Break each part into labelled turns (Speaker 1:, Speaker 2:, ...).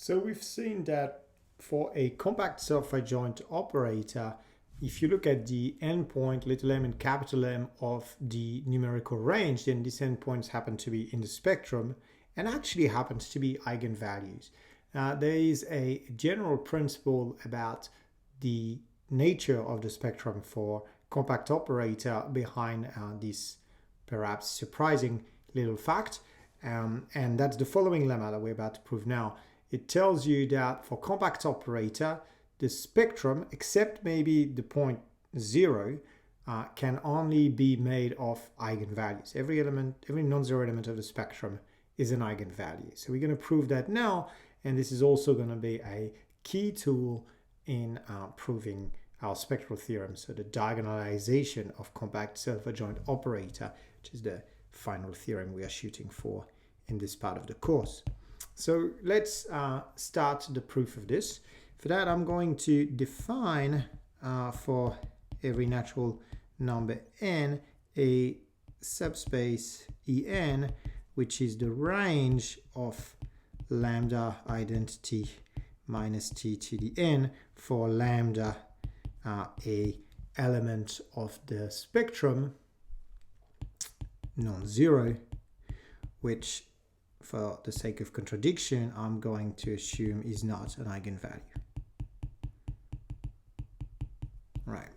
Speaker 1: So we've seen that for a compact self-adjoint operator, if you look at the endpoint little m and capital M of the numerical range, then these endpoints happen to be in the spectrum and actually happens to be eigenvalues. There is a general principle about the nature of the spectrum for compact operator behind this perhaps surprising little fact, and that's the following lemma that we're about to prove now. It tells you that for compact operator, the spectrum, except maybe the point 0, can only be made of eigenvalues. Every non-zero element of the spectrum is an eigenvalue. So we're going to prove that now, and this is also going to be a key tool in proving our spectral theorem, so the diagonalization of compact self-adjoint operator, which is the final theorem we are shooting for in this part of the course. So let's start the proof of this. For that, I'm going to define for every natural number n a subspace En, which is the range of lambda identity minus t to the n for lambda a element of the spectrum non-zero, which for the sake of contradiction I'm going to assume is not an eigenvalue. Right,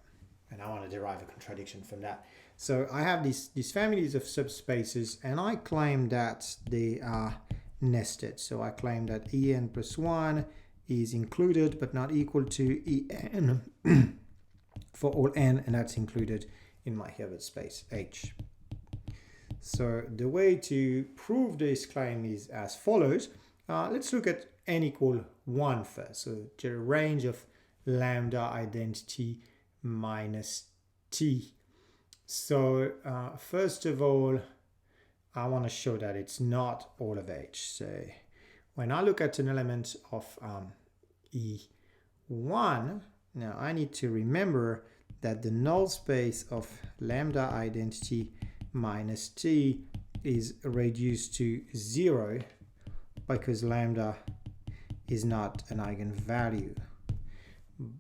Speaker 1: and I want to derive a contradiction from that. So I have these families of subspaces, and I claim that they are nested. So I claim that En plus 1 is included but not equal to En for all n, and that's included in my Hilbert space H. So the way to prove this claim is as follows. Let's look at n equal 1 first. So the range of lambda identity minus t. So first of all, I want to show that it's not all of H. So when I look at an element of E1, now I need to remember that the null space of lambda identity minus t is reduced to 0 because lambda is not an eigenvalue.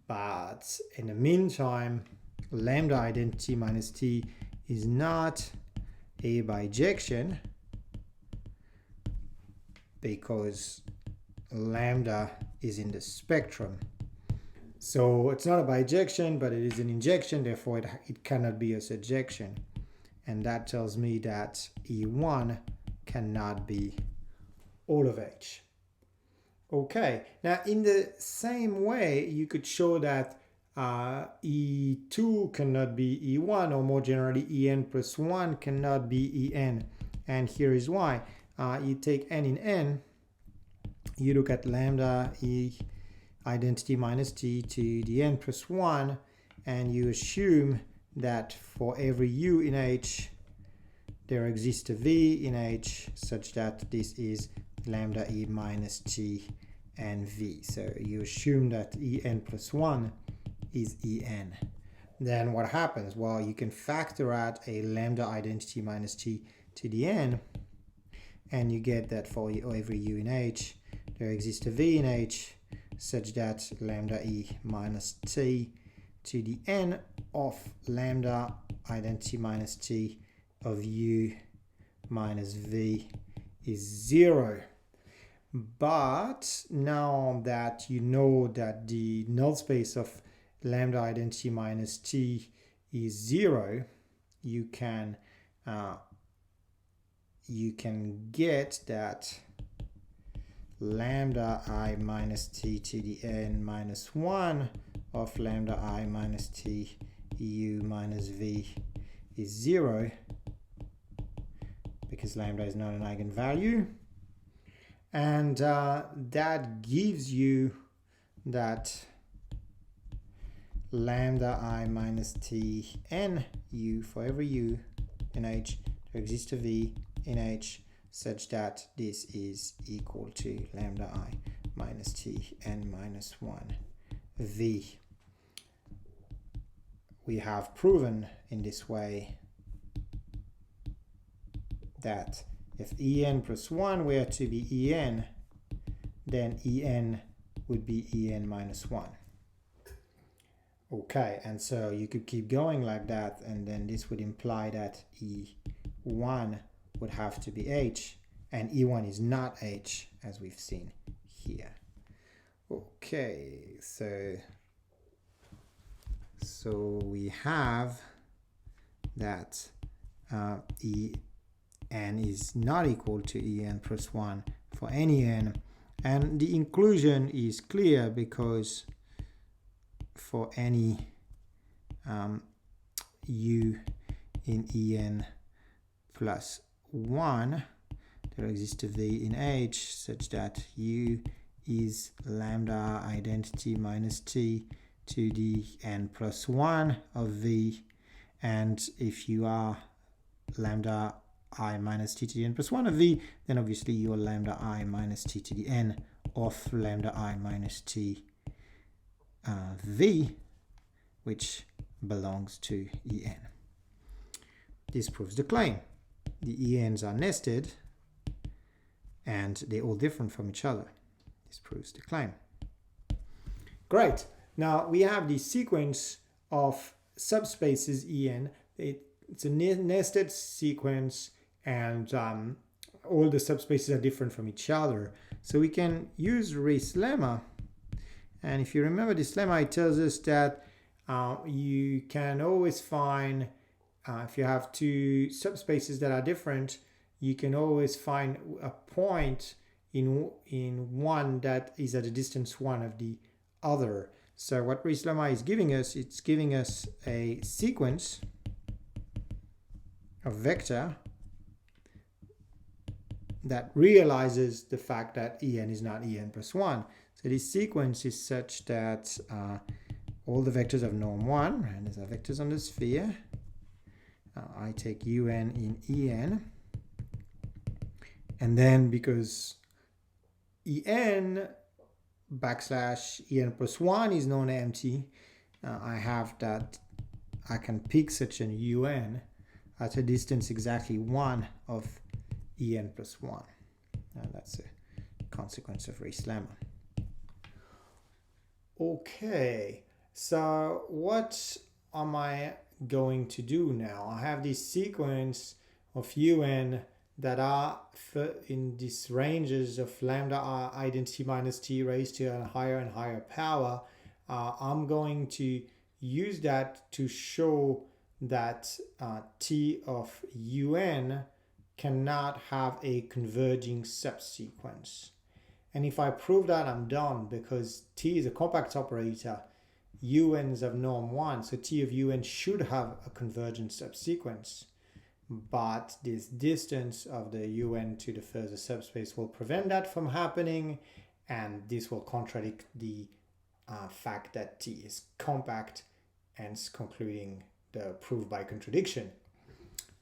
Speaker 1: But in the meantime, lambda identity minus t is not a bijection because lambda is in the spectrum. So it's not a bijection, but it is an injection, therefore it cannot be a surjection. And that tells me that E1 cannot be all of H. Okay, now in the same way, you could show that E2 cannot be E1, or more generally, En plus 1 cannot be En. And here is why. You take n in n, you look at lambda E identity minus t to the n plus 1, and you assume that for every u in H, there exists a v in H such that this is lambda E minus t and v. So you assume that En plus 1 is En. Then what happens? Well, you can factor out a lambda identity minus t to the n, and you get that for every u in H, there exists a v in H such that lambda E minus t to the n of lambda identity minus t of u minus v is 0. But now that you know that the null space of lambda identity minus t is 0, you can get that lambda I minus t to the n minus 1 of lambda I minus t u minus v is 0 because lambda is not an eigenvalue, and that gives you that lambda I minus t n u for every u in H, there exists a v in H such that this is equal to lambda I minus t n minus 1 v. We have proven in this way that if En plus 1 were to be En, then En would be En minus 1. Okay, and so you could keep going like that, and then this would imply that E1 would have to be H, and E1 is not H, as we've seen here. Okay, so we have that En is not equal to En plus 1 for any n, and the inclusion is clear because for any u in En plus 1, there exists a v in H such that u is lambda identity minus t to the n plus 1 of v, and if you are lambda I minus t to the n plus 1 of v, then obviously you are lambda I minus t to the n of lambda I minus t v, which belongs to En. This proves the claim. The ENs are nested and they're all different from each other. This proves the claim. Great. Now we have the sequence of subspaces En. It's a nested sequence, and all the subspaces are different from each other. So we can use Ries's lemma. And if you remember this lemma, it tells us that you can always find, if you have two subspaces that are different, you can always find a point in one that is at a distance 1 of the other. So what Ries's lemma is giving us, it's giving us a sequence of vector that realizes the fact that En is not En plus 1. So this sequence is such that all the vectors have norm 1, and these are vectors on the sphere. I take Un in En, and then because En backslash En plus 1 is non-empty, I have that I can pick such an Un at a distance exactly 1 of En plus 1. And that's a consequence of Ries's lemma. Okay, so what am I going to do now? I have this sequence of Un that are in these ranges of lambda I identity minus t raised to a higher and higher power. I'm going to use that to show that t of Un cannot have a converging subsequence. And if I prove that, I'm done, because t is a compact operator. Un's of norm 1, so t of Un should have a convergent subsequence. But this distance of the Un to the further subspace will prevent that from happening, and this will contradict the fact that t is compact, hence concluding the proof by contradiction.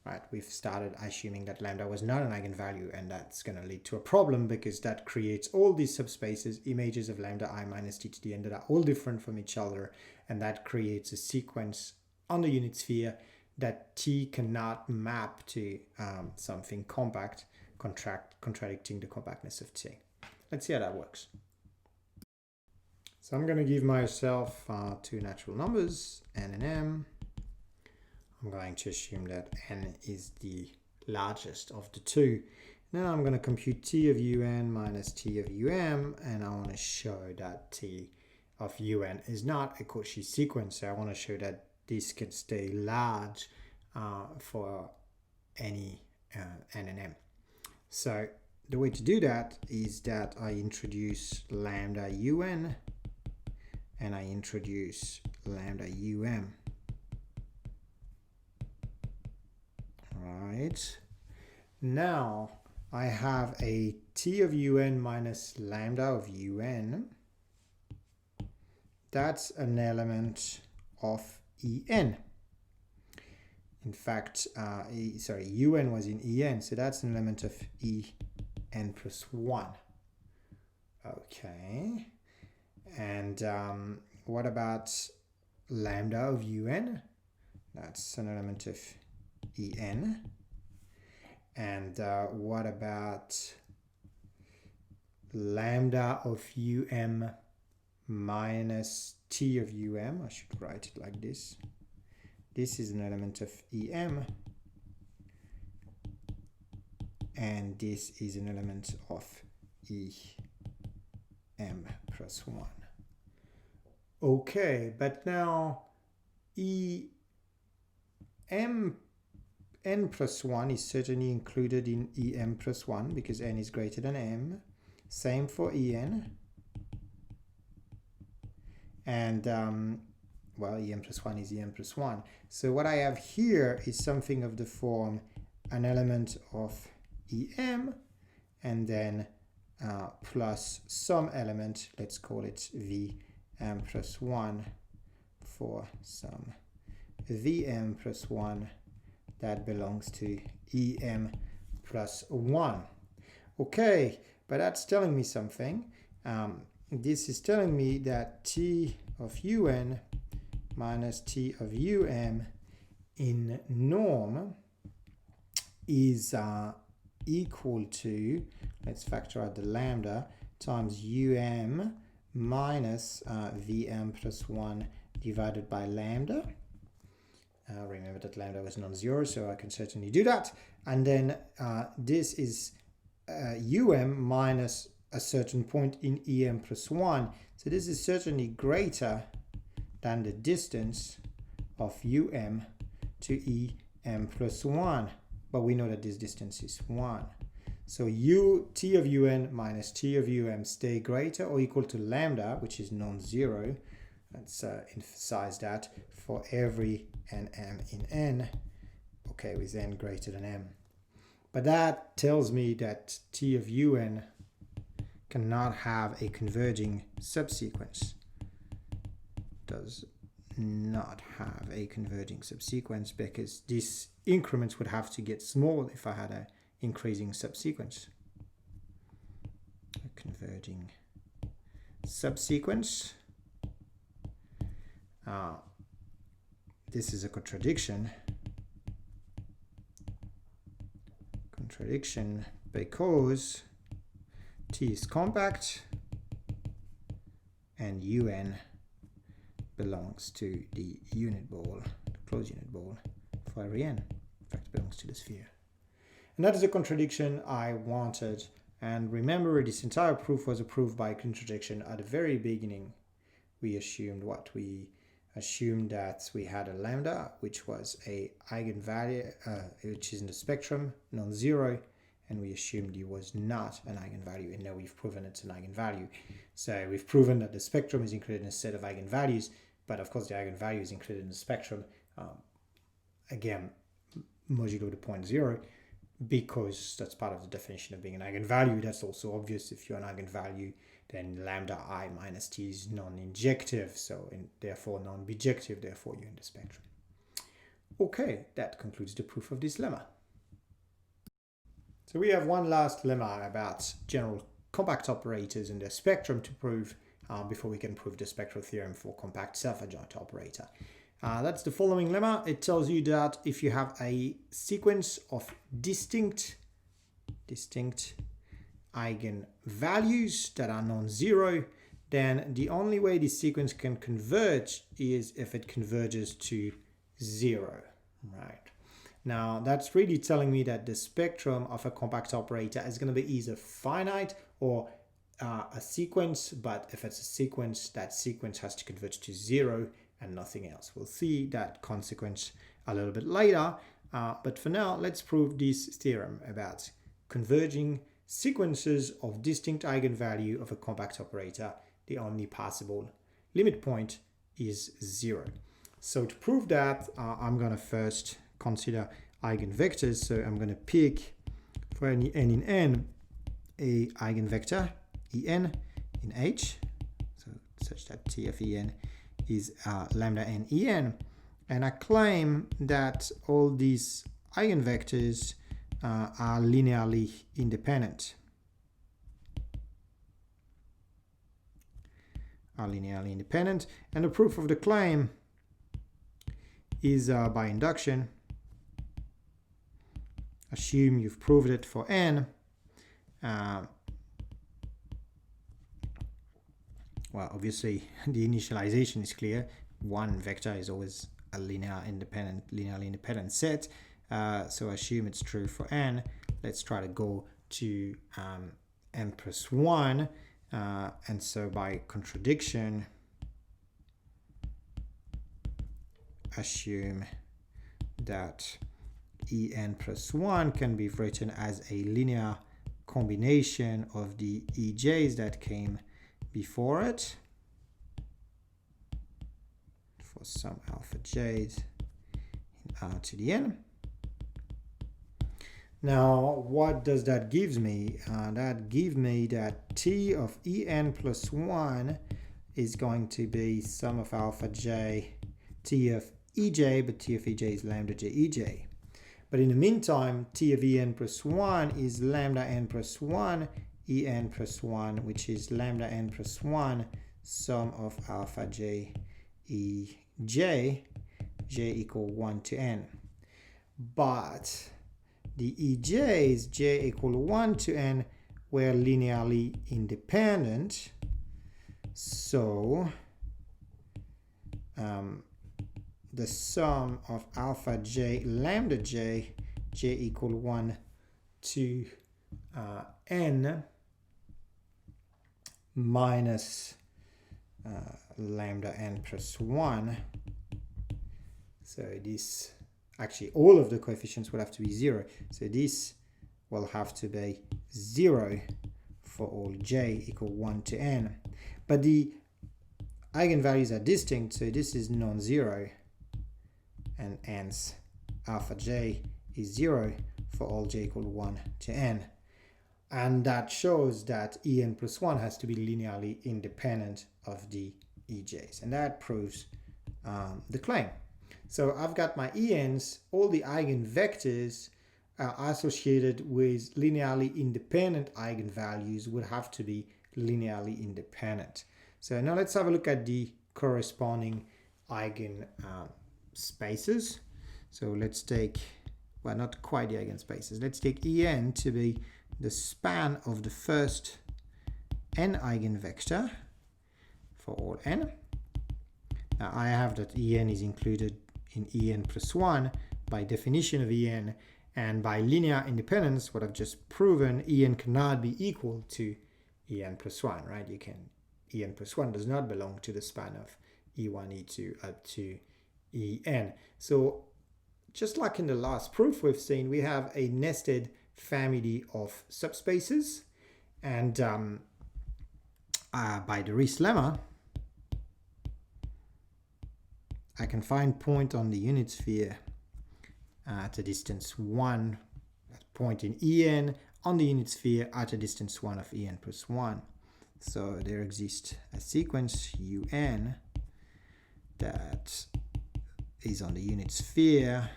Speaker 1: Right, we've started assuming that lambda was not an eigenvalue, and that's going to lead to a problem because that creates all these subspaces, images of lambda I minus t to the n that are all different from each other, and that creates a sequence on the unit sphere that t cannot map to something compact, contradicting the compactness of t. Let's see how that works. So I'm going to give myself two natural numbers, n and m. I'm going to assume that n is the largest of the two. Now I'm going to compute t of Un minus t of Um, and I want to show that t of Un is not a Cauchy sequence. So I want to show that this can stay large for any n and m. So the way to do that is that I introduce lambda Un and I introduce lambda Um. Right. Now I have a t of Un minus lambda of Un. That's an element of En. In fact, Un was in En, so that's an element of En plus 1. Okay. And what about lambda of Un? That's an element of En. And what about lambda of um minus t of I should write it like this. This is an element of em, and this is an element of em plus 1. Okay, but now em n plus 1 is certainly included in em plus 1 because n is greater than m. Same for en. And, well, em plus 1 is em plus 1. So what I have here is something of the form an element of em and then plus some element, let's call it vm plus 1 for some vm plus 1 that belongs to em plus 1. Okay, but that's telling me something. This is telling me that t of un minus t of um in norm is equal to, let's factor out the lambda, times minus vm plus 1 divided by lambda. Remember that lambda was non-zero, so I can certainly do that. And then this is minus a certain point in em plus 1. So this is certainly greater than the distance of to em plus 1. But we know that this distance is 1. So t of un minus t of stay greater or equal to lambda, which is non-zero. Let's emphasize that for every nm in n, okay, with n greater than m. But that tells me that t of un cannot have a converging subsequence. Does not have a converging subsequence because these increments would have to get small if I had an increasing subsequence. A converging subsequence. This is a contradiction. Contradiction because T is compact and UN belongs to the unit ball, the closed unit ball for every n. In fact, it belongs to the sphere. And that is a contradiction I wanted. And remember, this entire proof was proved by a contradiction at the very beginning. We assumed what? We assumed that we had a lambda, which was a eigenvalue, which is in the spectrum, non-zero, and we assumed it was not an eigenvalue, and now we've proven it's an eigenvalue. So we've proven that the spectrum is included in a set of eigenvalues, but of course the eigenvalue is included in the spectrum, again, modulo the point 0, because that's part of the definition of being an eigenvalue. That's also obvious. If you're an eigenvalue, then lambda I minus t is non-injective, so therefore non-bijective, therefore you're in the spectrum. Okay, that concludes the proof of this lemma. So we have one last lemma about general compact operators in the spectrum to prove before we can prove the spectral theorem for compact self-adjoint operator. That's the following lemma. It tells you that if you have a sequence of distinct eigenvalues that are non-zero, then the only way this sequence can converge is if it converges to 0, right? Now that's really telling me that the spectrum of a compact operator is going to be either finite or a sequence, but if it's a sequence, that sequence has to converge to 0 and nothing else. We'll see that consequence a little bit later, but for now let's prove this theorem about converging sequences of distinct eigenvalue of a compact operator. The only possible limit point is 0. So to prove that, I'm going to first consider eigenvectors. So I'm going to pick for any n in n a eigenvector en in H, so such that t of en is lambda n en, and I claim that all these eigenvectors are linearly independent. And the proof of the claim is by induction. Assume you've proved it for n. well, obviously the initialization is clear. One vector is always a linearly independent set. So assume it's true for n. Let's try to go to n plus 1. And so by contradiction, assume that en plus 1 can be written as a linear combination of the ej's that came before it for some alpha j's in R to the n. Now, what does that give me? That gives me that t of en plus 1 is going to be sum of alpha j t of ej, but t of ej is lambda j ej. But in the meantime, t of en plus 1 is lambda n plus 1 en plus 1, which is lambda n plus 1 sum of alpha j ej, j equal 1 to n. But the ej's, j equal 1 to n, were linearly independent. So the sum of alpha j lambda j equal 1 to n minus lambda n plus 1. So this, actually all of the coefficients will have to be 0. So this will have to be 0 for all j equal 1 to n. But the eigenvalues are distinct, so this is non-zero. And hence alpha j is 0 for all j equal 1 to n. And that shows that en plus 1 has to be linearly independent of the ej's. And that proves the claim. So I've got my ens, all the eigenvectors are associated with linearly independent eigenvalues would have to be linearly independent. So now let's have a look at the corresponding eigen spaces. So let's take, well, not quite the eigenspaces. Let's take en to be the span of the first n eigenvector for all n. Now I have that en is included in en plus 1 by definition of en, and by linear independence, what I've just proven, en cannot be equal to en plus 1, right? You can, en plus 1 does not belong to the span of e1, e2 up to en. So just like in the last proof we've seen, we have a nested family of subspaces, and by the Riesz lemma I can find point on the unit sphere at a distance 1, point in en on the unit sphere at a distance 1 of en plus 1. So there exists a sequence un that is on the unit sphere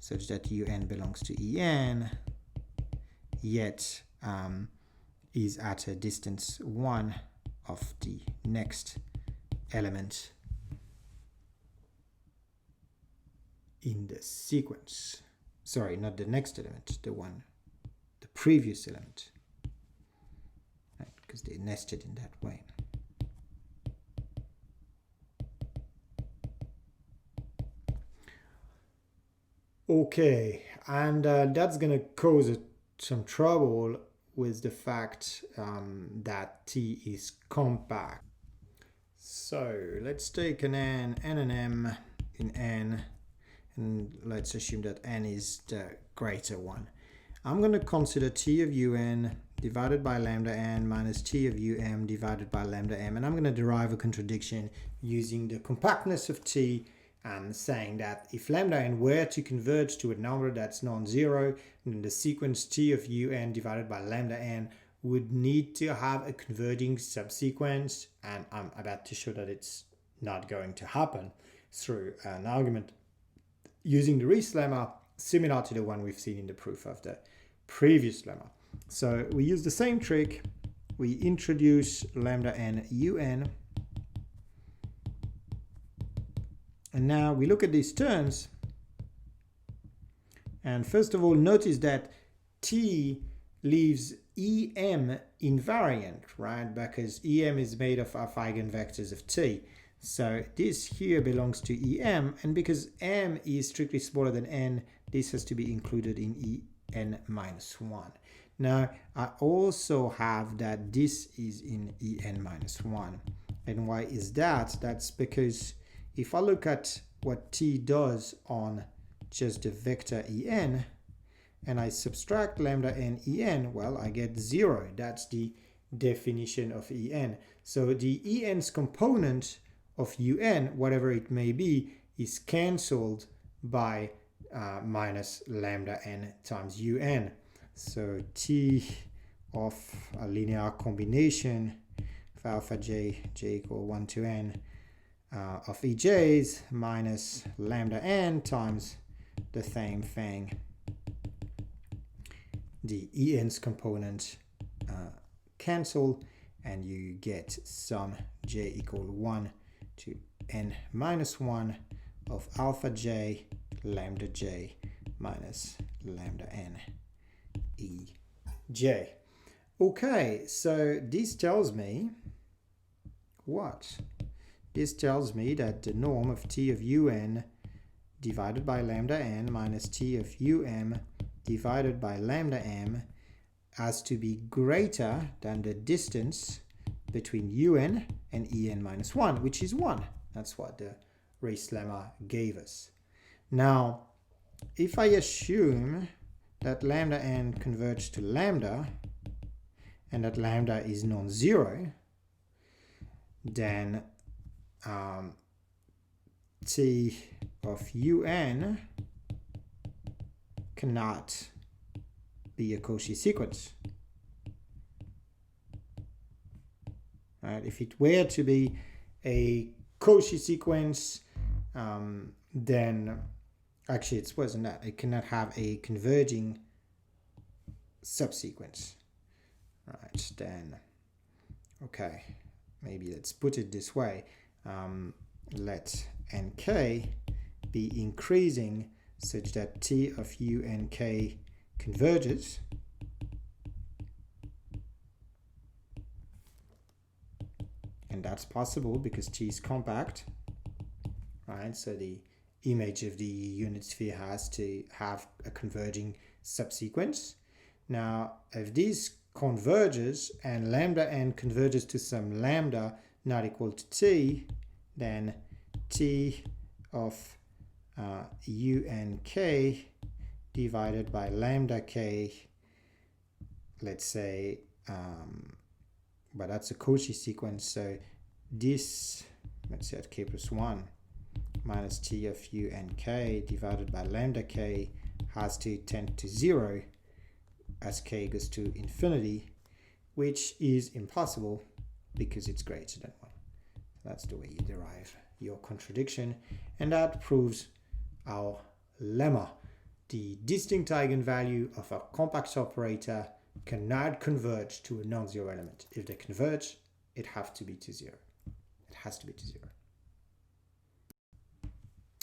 Speaker 1: such that un belongs to en, yet is at a distance 1 of the next element in the sequence. Sorry, not the next element, the previous element, right? Because they're nested in that way. Okay, and that's going to cause some trouble with the fact that T is compact. So let's take an n and an m in n, and let's assume that n is the greater one. I'm going to consider T of un divided by lambda n minus T of um divided by lambda m, and I'm going to derive a contradiction using the compactness of T, saying that if lambda n were to converge to a number that's non-zero, then the sequence T of un divided by lambda n would need to have a converging subsequence, and I'm about to show that it's not going to happen through an argument using the Riesz lemma similar to the one we've seen in the proof of the previous lemma. So we use the same trick. We introduce lambda n un, and now we look at these terms, and first of all notice that T leaves EM invariant, right? Because EM is made of eigenvectors of T. So this here belongs to EM, and because M is strictly smaller than N, this has to be included in En minus 1. Now, I also have that this is in En minus 1. And why is that? That's because if I look at what T does on just the vector En, and I subtract lambda n En, well, I get 0. That's the definition of En. So the En's component of Un, whatever it may be, is cancelled by minus lambda n times Un. So T of a linear combination of alpha j equal 1 to n of ej's minus lambda n times the same thing, the En's component cancel, and you get sum j equal 1 to n minus 1 of alpha j lambda j minus lambda n e j. Okay, so this tells me what? This tells me that the norm of T of Un divided by lambda n minus T of Um divided by lambda m has to be greater than the distance between Un and En minus 1, which is 1. That's what the race lemma gave us. Now, if I assume that lambda n converges to lambda and that lambda is non-zero, then T of Un cannot be a Cauchy sequence. Right? If it were to be a Cauchy sequence, then actually it's worse than that. It cannot have a converging subsequence. Right, then, okay, maybe let's put it this way. Let nk be increasing such that T of Unk converges, and that's possible because T is compact, right? So the image of the unit sphere has to have a converging subsequence. Now, if this converges and lambda n converges to some lambda not equal to T, then T of Unk divided by lambda k, let's say, but that's a Cauchy sequence, so this, let's say at k plus 1 minus T of Unk divided by lambda k has to tend to 0 as k goes to infinity, which is impossible because it's greater than 1. That's the way you derive your contradiction, and that proves our lemma. The distinct eigenvalue of a compact operator cannot converge to a non-zero element. If they converge, it has to be to 0. It has to be to 0.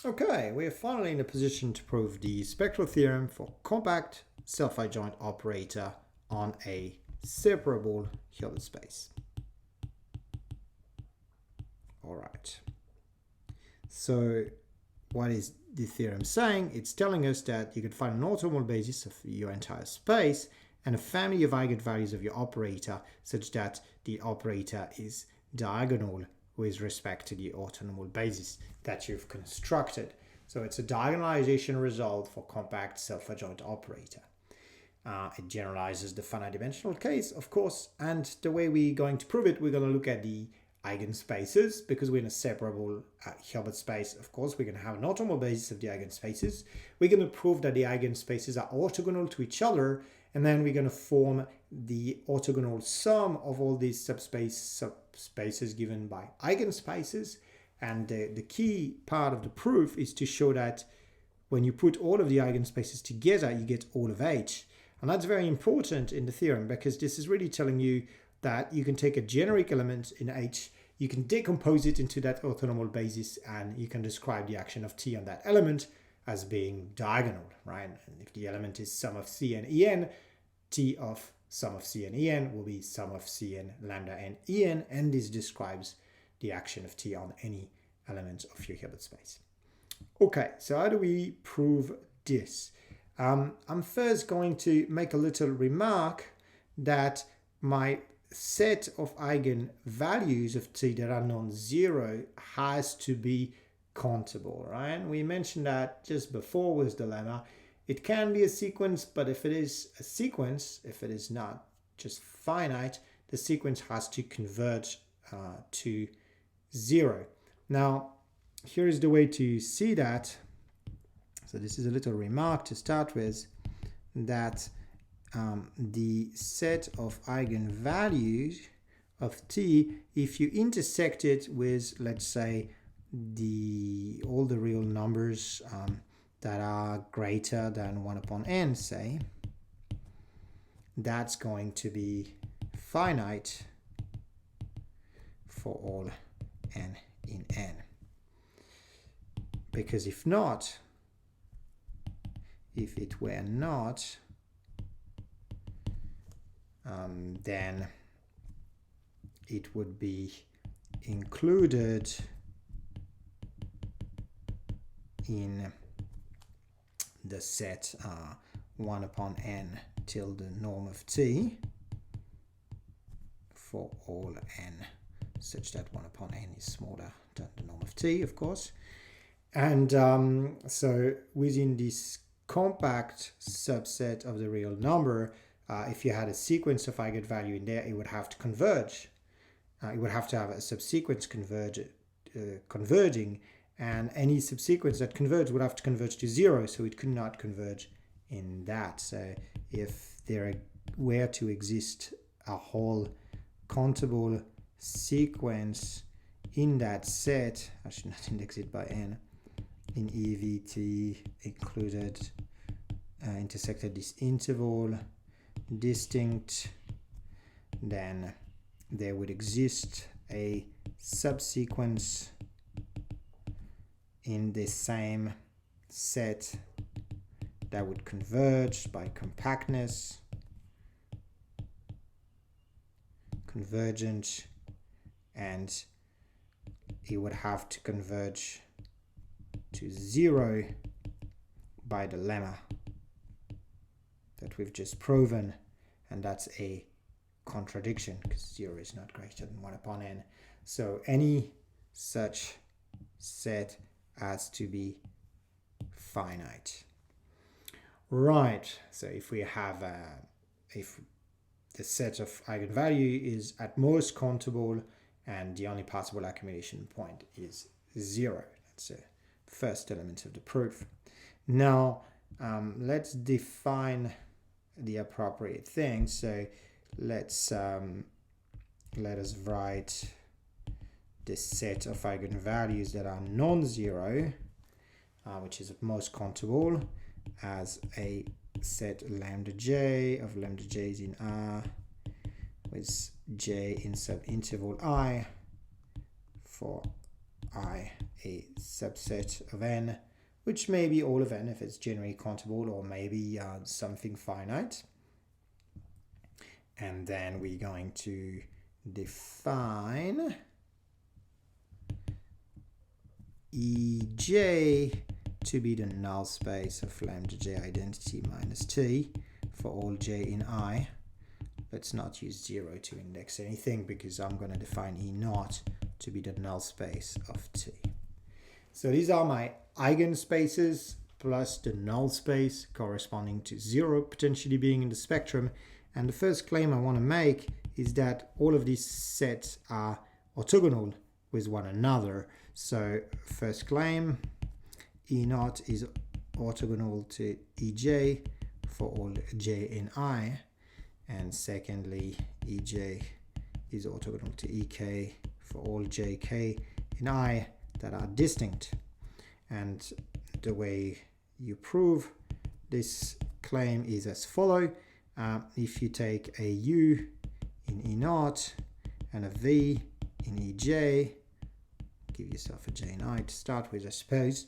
Speaker 1: Okay, we're finally in a position to prove the spectral theorem for compact self-adjoint operator on a separable Hilbert space. All right. So what is the theorem saying? It's telling us that you can find an orthogonal basis of your entire space and a family of eigenvalues of your operator such that the operator is diagonal with respect to the orthogonal basis that you've constructed. So it's a diagonalization result for compact self-adjoint operator. It generalizes the finite dimensional case, of course, and the way we're going to prove it, we're going to look at the Eigen Spaces, because we're in a separable Hilbert space. Of course, we're going to have an orthogonal basis of the Eigen Spaces. We're going to prove that the Eigen Spaces are orthogonal to each other, and then we're going to form the orthogonal sum of all these subspaces given by Eigen Spaces. And the key part of the proof is to show that when you put all of the Eigen Spaces together, you get all of H. And that's very important in the theorem, because this is really telling you that you can take a generic element in H, you can decompose it into that orthonormal basis, and you can describe the action of T on that element as being diagonal, right? And if the element is sum of C and En, T of sum of C and En will be sum of Cn lambda and En, and this describes the action of T on any element of your Hilbert space. Okay, so how do we prove this? I'm first going to make a little remark that my set of eigenvalues of T that are non-zero has to be countable, right? We mentioned that just before with the lemma. It can be a sequence, but if it is a sequence, if it is not just finite, the sequence has to converge to 0. Now, here is the way to see that. So this is a little remark to start with, that the set of eigenvalues of T, if you intersect it with, let's say, all the real numbers that are greater than 1 upon n, say, that's going to be finite for all n in n. Because if not, if it were not, then it would be included in the set 1 upon n till the norm of T for all n, such that 1 upon n is smaller than the norm of T, of course. And so within this compact subset of the real number, if you had a sequence of eigenvalue in there, it would have to converge. It would have to have a subsequence converging, and any subsequence that converges would have to converge to 0, so it could not converge in that. So if there were to exist a whole countable sequence in that set, I should not index it by n, in EVT included intersected this interval distinct, then there would exist a subsequence in this same set that would converge by compactness, convergent, and it would have to converge to 0 by the lemma that we've just proven, and that's a contradiction because 0 is not greater than 1 upon n. So any such set has to be finite. Right, so if we have if the set of eigenvalue is at most countable and the only possible accumulation point is 0, that's the first element of the proof. Now let's define the appropriate thing. So let's let us write the set of eigenvalues that are non-zero, which is at most countable, as a set lambda j of lambda j's in R with j in subinterval I for I a subset of n, which may be all of n if it's generally countable, or maybe something finite. And then we're going to define Ej to be the null space of lambda j identity minus t for all j in I. Let's not use 0 to index anything because I'm going to define E naught to be the null space of t. So these are my Eigen Spaces plus the null space corresponding to 0 potentially being in the spectrum. And the first claim I want to make is that all of these sets are orthogonal with one another. So first claim, E naught is orthogonal to Ej for all j in I. And secondly, Ej is orthogonal to Ek for all jk in I that are distinct. And the way you prove this claim is as follows. If you take a u in E naught and a v in Ej, give yourself a j in I to start with, I suppose,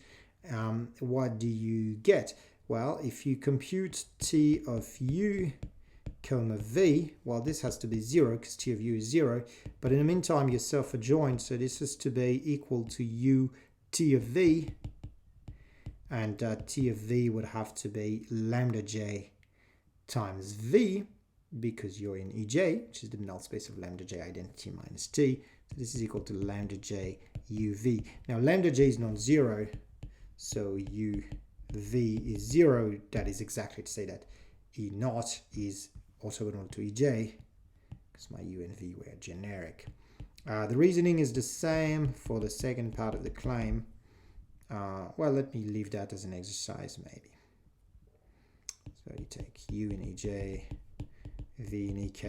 Speaker 1: what do you get? Well, if you compute t of u comma v, well, this has to be 0 because t of u is 0, but in the meantime you're self-adjoint, so this has to be equal to u t of v, and t of v would have to be lambda j times v, because you're in Ej, which is the null space of lambda j identity minus t. So this is equal to lambda j uv. Now lambda j is non-zero, so uv is 0. That is exactly to say that E naught is orthogonal to Ej, because my u and v were generic. The reasoning is the same for the second part of the claim. Well, let me leave that as an exercise maybe. So you take u in Ej, v in Ek,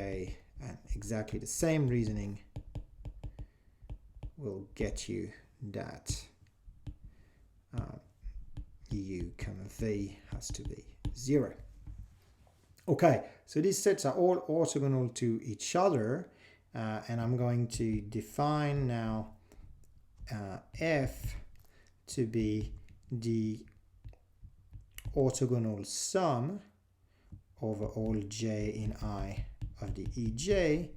Speaker 1: and exactly the same reasoning will get you that u comma v has to be 0. Okay, so these sets are all orthogonal to each other, and I'm going to define now f to be the orthogonal sum over all j in I of the Ej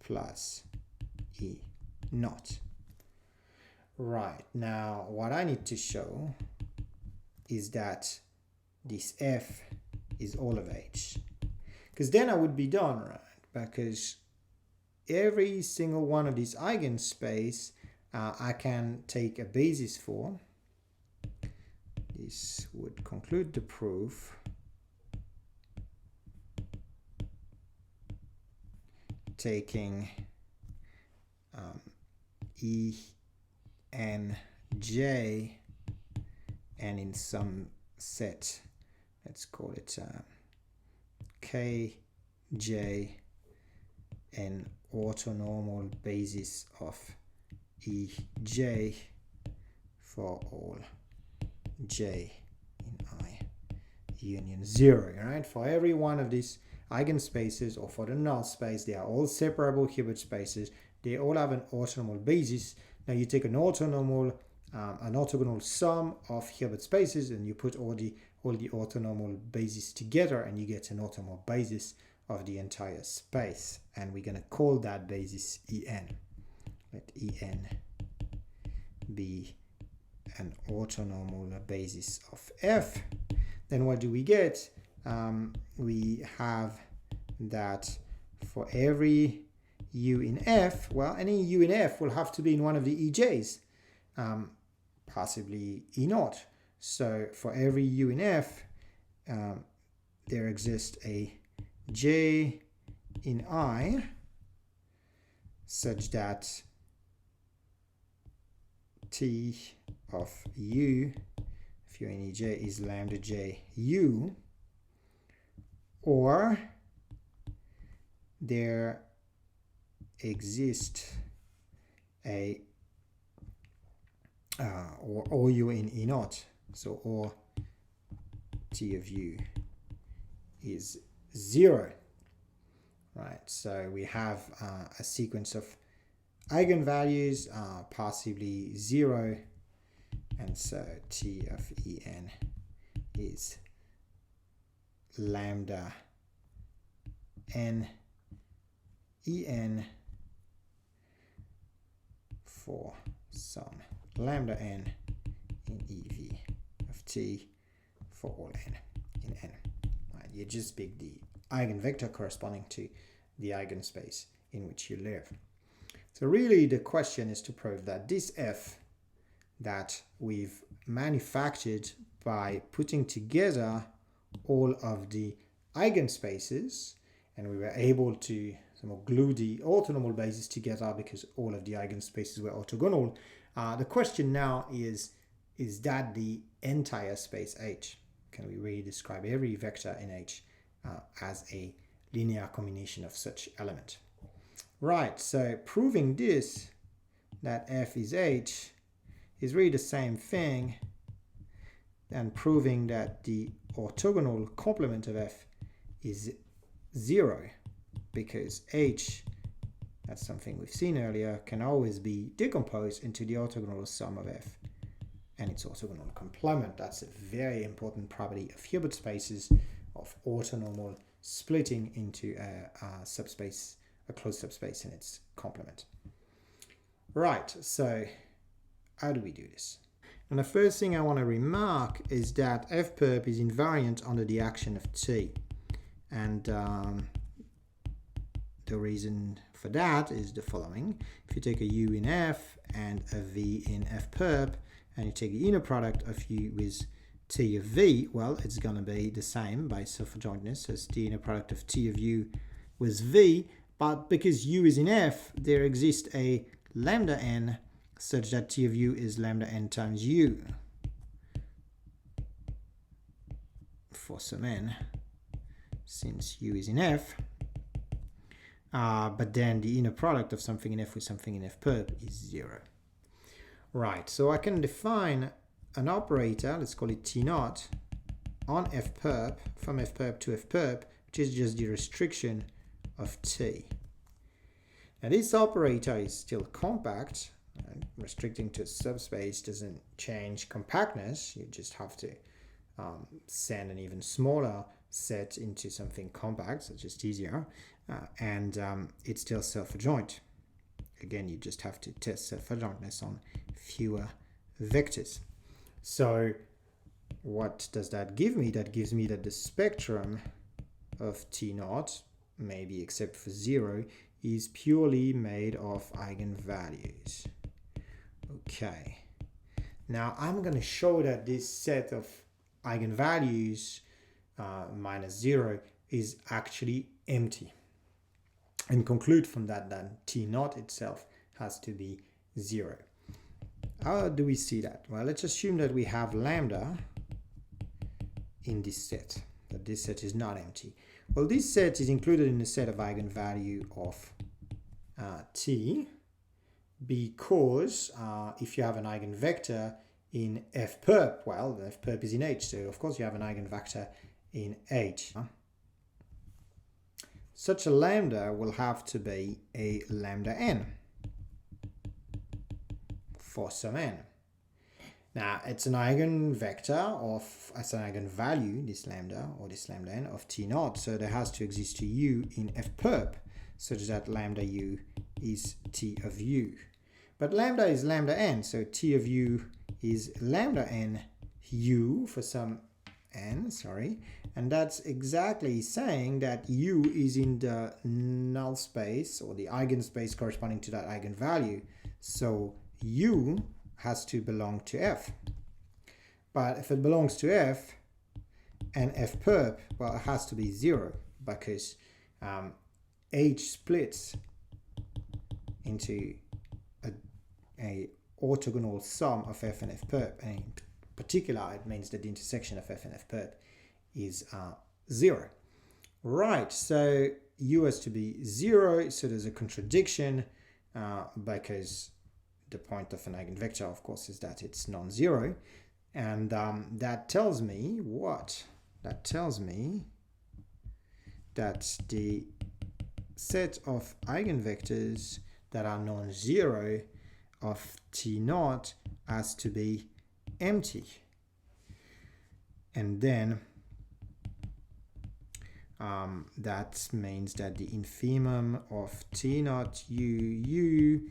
Speaker 1: plus E naught. Right, now what I need to show is that this f is all of h, because then I would be done, right? Because every single one of these eigenspace I can take a basis for. This would conclude the proof. Taking E and J, and in some set, let's call it K, J, an orthonormal basis of E, J for all J in I union 0, right? For every one of these eigenspaces, or for the null space, they are all separable Hilbert spaces. They all have an orthonormal basis. Now you take an orthonormal, an orthogonal sum of Hilbert spaces, and you put all the orthonormal bases together, and you get an orthonormal basis of the entire space. And we're going to call that basis En. Let En be an orthonormal basis of F. Then what do we get? We have that for every u in F, well, any u in F will have to be in one of the Ej's, possibly E naught. So for every u in F, there exists a j in I such that t of u, if you're in Ej, is lambda j u, or there exists a or u in E naught, so or t of u is 0, right? So we have a sequence of eigenvalues, possibly 0, and so t of En is lambda n En for some lambda n in Ev of t for all n in N. Right, you just pick the eigenvector corresponding to the eigenspace in which you live. So really the question is to prove that this F that we've manufactured by putting together all of the eigenspaces, and we were able to glue the orthonormal bases together because all of the eigenspaces were orthogonal. The question now is that the entire space H? Can we really describe every vector in H as a linear combination of such element? Right, so proving this, that F is H, is really the same thing than proving that the orthogonal complement of F is 0, because H, that's something we've seen earlier, can always be decomposed into the orthogonal sum of F and its orthogonal complement. That's a very important property of Hilbert spaces, of orthonormal splitting into a subspace, a closed subspace in its complement. Right, so how do we do this? And the first thing I want to remark is that F-perp is invariant under the action of T. And the reason for that is the following. If you take a U in F and a V in F-perp, and you take the inner product of U with T of V, well, it's going to be the same by self-adjointness as the inner product of T of U with V. But because U is in F, there exists a lambda n such that T of U is lambda n times U for some n, since U is in F. But then the inner product of something in F with something in F-perp is 0. Right, so I can define an operator, let's call it T naught, on F-perp, from F-perp to F-perp, which is just the restriction of T. Now this operator is still compact. Restricting to a subspace doesn't change compactness. You just have to send an even smaller set into something compact, so it's just easier. And it's still self-adjoint. Again, you just have to test self-adjointness on fewer vectors. So what does that give me? That gives me that the spectrum of T naught, maybe except for 0, is purely made of eigenvalues. Okay, now I'm going to show that this set of eigenvalues minus 0 is actually empty, and conclude from that T naught itself has to be 0. How do we see that? Well, let's assume that we have lambda in this set, that this set is not empty. Well, this set is included in the set of eigenvalue of T, because if you have an eigenvector in F-perp, well, the F-perp is in H, so of course you have an eigenvector in H. Such a lambda will have to be a lambda n for some n. Now, it's an eigenvector of, as an eigenvalue, this lambda or this lambda n of T naught, so there has to exist a U in F-perp such that lambda U is T of U. But lambda is lambda n, so T of U is lambda n U for some n, and that's exactly saying that U is in the null space or the eigenspace corresponding to that eigenvalue. So U has to belong to F. But if it belongs to F and F-perp, well, it has to be 0 because H splits into a orthogonal sum of F and F-perp, and in particular it means that the intersection of F and F-perp is 0. Right, so U has to be 0, so there's a contradiction because the point of an eigenvector, of course, is that it's non-zero, and that tells me what? That tells me that the set of eigenvectors that are non-zero of T naught has to be empty. And then that means that the infimum of T naught UU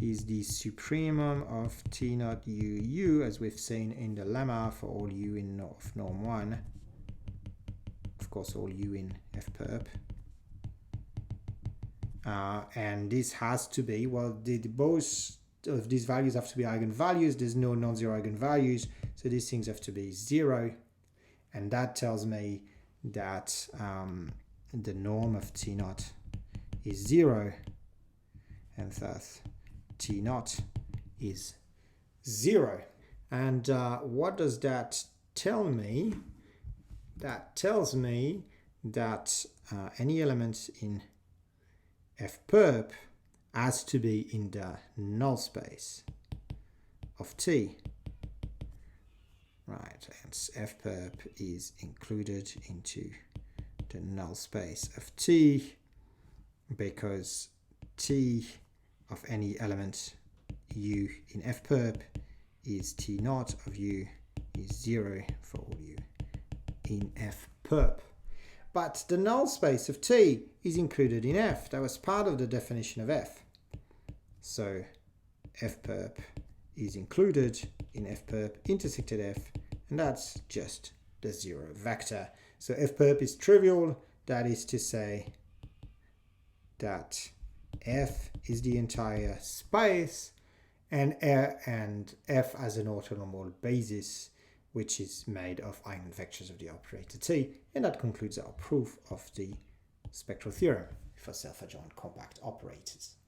Speaker 1: is the supremum of T naught UU, as we've seen in the lemma for all U in of norm 1. Of course, all U in F-perp. And this has to be, well, both of these values have to be eigenvalues. There's no non-zero eigenvalues, so these things have to be 0. And that tells me that the norm of T naught is 0, and thus T naught is 0. And what does that tell me? That tells me that any element in F-perp has to be in the null space of T. Right, and F-perp is included into the null space of T because T of any element U in F-perp is T naught of U is 0 for all U in F-perp. but the null space of T is included in F. That was part of the definition of F. So F perp is included in F perp intersected F, and that's just the 0 vector. So F perp is trivial. That is to say that F is the entire space, and F as an orthonormal basis, which is made of eigenvectors of the operator T. And that concludes our proof of the spectral theorem for self-adjoint compact operators.